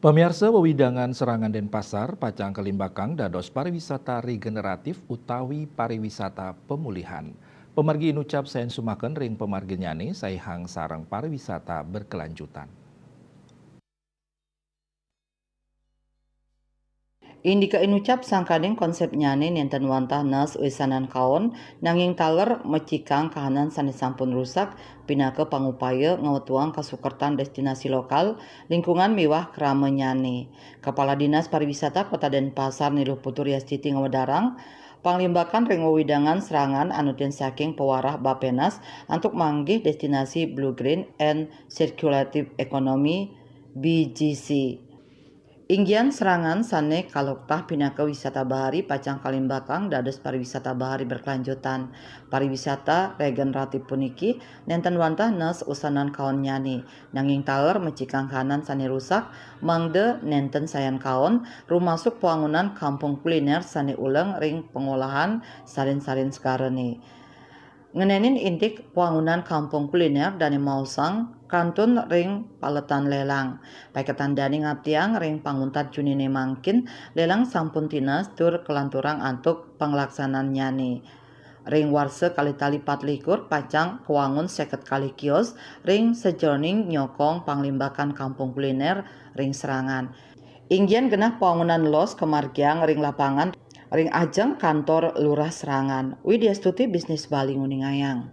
Pemirsa wewidangan Serangan Denpasar, Pacang Kelimbakang, dados pariwisata regeneratif utawi pariwisata pemulihan. Pemargi nucap saen sumaken ring pemargi nyane saihang sarang pariwisata berkelanjutan. Indika inucap sangkadeng konsep nyane nenten wantah nas wisanan kaon nanging taler mecikang kahanan sanes sampun rusak pinake pangupaya ngawetuang kasukertan destinasi lokal lingkungan miwah krame nyane. Kepala Dinas Pariwisata Kota Denpasar Niluh Putu Riastiti Ngawedarang Panglimbakan ring wewidangan serangan anu den saking pewarah Bapenas untuk manggih destinasi Blue Green and Circulative Economy BGC. Inggian serangan sane kaloktah pinaka wisata bahari Pacang Kalimbakang dados pariwisata bahari berkelanjutan. Pariwisata regeneratif puniki nenten wantah nes usanan kaon nyani. Nanging taler mecikang kanan sane rusak mangde nenten sayan kaon rumasuk pwangunan kampung kuliner sane uleng ring pengolahan sarin-sarin sekareni. Ngenenin intik wangunan kampung kuliner dani mausang kantun ring paletan lelang. Paiketan dani ngaptiang ring panguntat Junine mangkin lelang sampun tinas tur kelanturang antuk penglaksanaan nyani. Ring warse kali tali 4 Pacang kewangun 50 kali kios ring sejroning nyokong panglimbakan kampung kuliner ring serangan. Inggian genah bangunan los kemargiang ring lapangan ring ajeng kantor lurah serangan. Widya Stuti Bisnis Bali Nguningayang.